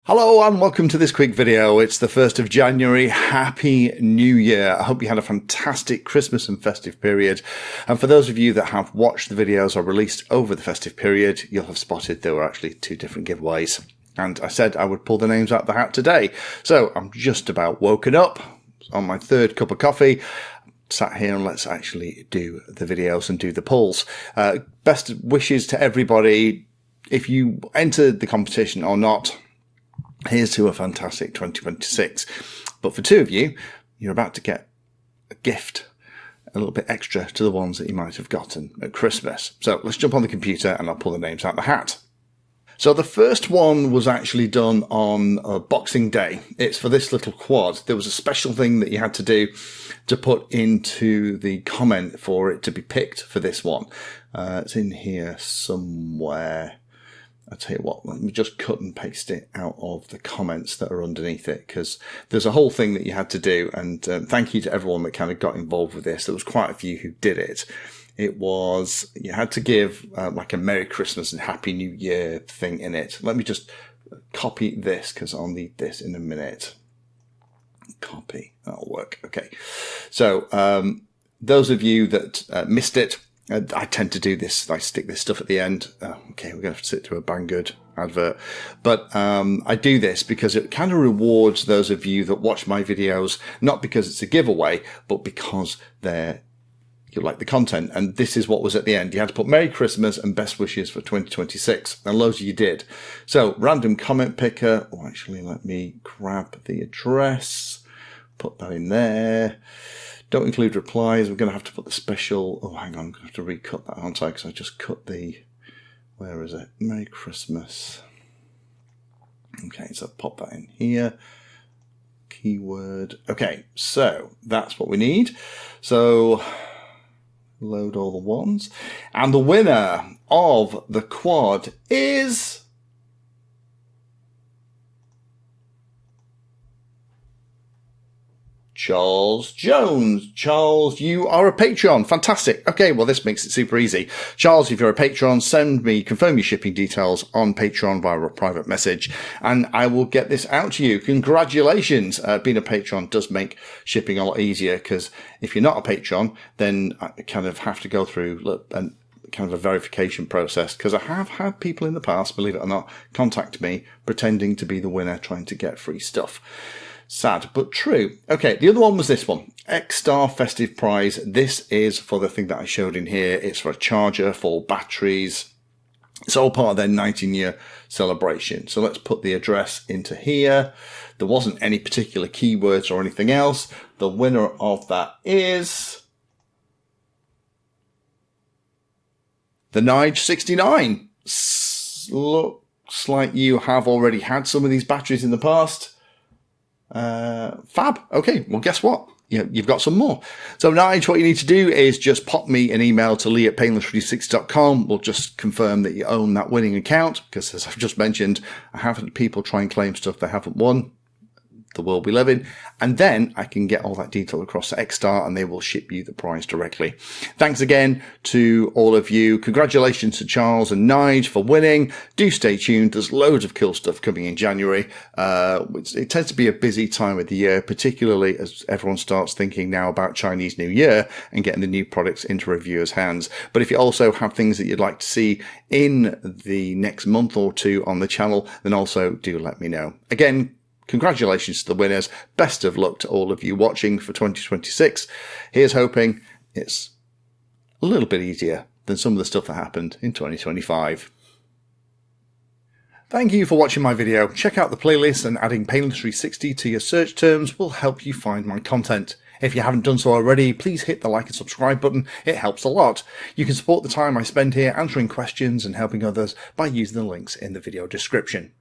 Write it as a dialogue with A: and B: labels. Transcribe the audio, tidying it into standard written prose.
A: Hello and welcome to this quick video. It's the 1st of January. Happy New Year. I hope you had a fantastic Christmas and festive period. And for those of you that have watched the videos I released over the festive period, you'll have spotted there were actually two different giveaways. And I said I would pull the names out of the hat today. So I'm just about woken up on my third cup of coffee. Sat here and let's actually do the videos and do the polls. Best wishes to everybody. If you entered the competition or not, here's to a fantastic 2026. But for two of you, you're about to get a gift, a little bit extra to the ones that you might have gotten at Christmas. So let's jump on the computer and I'll pull the names out of the hat. So the first one was actually done on Boxing Day. It's for this little quad. There was a special thing that you had to do to put into the comment for it to be picked for this one. It's in here somewhere. I'll tell you what, let me just cut and paste it out of the comments that are underneath it, because there's a whole thing that you had to do, and thank you to everyone that kind of got involved with this. There was quite a few who did it. It was, you had to give like a Merry Christmas and Happy New Year thing in it. Let me just copy this, because I'll need this in a minute. Copy, that'll work. Okay, so those of you that missed it, I tend to do this. I stick this stuff at the end. Okay, we're going to have to sit through a Banggood advert. But I do this because it kind of rewards those of you that watch my videos, not because it's a giveaway, but because you like the content. And this is what was at the end. You had to put Merry Christmas and best wishes for 2026. And loads of you did. So random comment picker. Oh, actually, let me grab the address. Put that in there. Don't include replies. We're going to have to put the special. Oh, hang on. I'm going to have to recut that, aren't I? Because I just cut the. Where is it? Merry Christmas. Okay, so pop that in here. Keyword. Okay, so that's what we need. So load all the ones. And the winner of the quad is Charles Jones. Charles, you are a Patreon. Fantastic. Okay, well, this makes it super easy. Charles, if you're a Patreon, confirm your shipping details on Patreon via a private message, and I will get this out to you. Congratulations. Being a Patreon does make shipping a lot easier, because if you're not a Patreon, then I kind of have to go through kind of a verification process, because I have had people in the past, believe it or not, contact me pretending to be the winner, trying to get free stuff. Sad, but true. Okay, the other one was this one. X-Star Festive Prize. This is for the thing that I showed in here. It's for a charger, for batteries. It's all part of their 19-year celebration. So let's put the address into here. There wasn't any particular keywords or anything else. The winner of that is the Nige 69. Looks like you have already had some of these batteries in the past. Fab. Okay, well, guess what? You've got some more. So Nige, what you need to do is just pop me an email to lee@painless360.com. We'll just confirm that you own that winning account, because as I've just mentioned, I have had people try and claim stuff they haven't won. The world we live in, and then I can get all that detail across to X-Star and they will ship you the prize directly. Thanks again to all of you. Congratulations to Charles and Nige for winning. Do stay tuned. There's loads of cool stuff coming in January. It tends to be a busy time of the year, particularly as everyone starts thinking now about Chinese New Year and getting the new products into reviewers' hands. But if you also have things that you'd like to see in the next month or two on the channel, then also do let me know. Again, congratulations to the winners. Best of luck to all of you watching for 2026. Here's hoping it's a little bit easier than some of the stuff that happened in 2025. Thank you for watching my video. Check out the playlist, and adding Painless 360 to your search terms will help you find my content. If you haven't done so already, please hit the like and subscribe button. It helps a lot. You can support the time I spend here answering questions and helping others by using the links in the video description.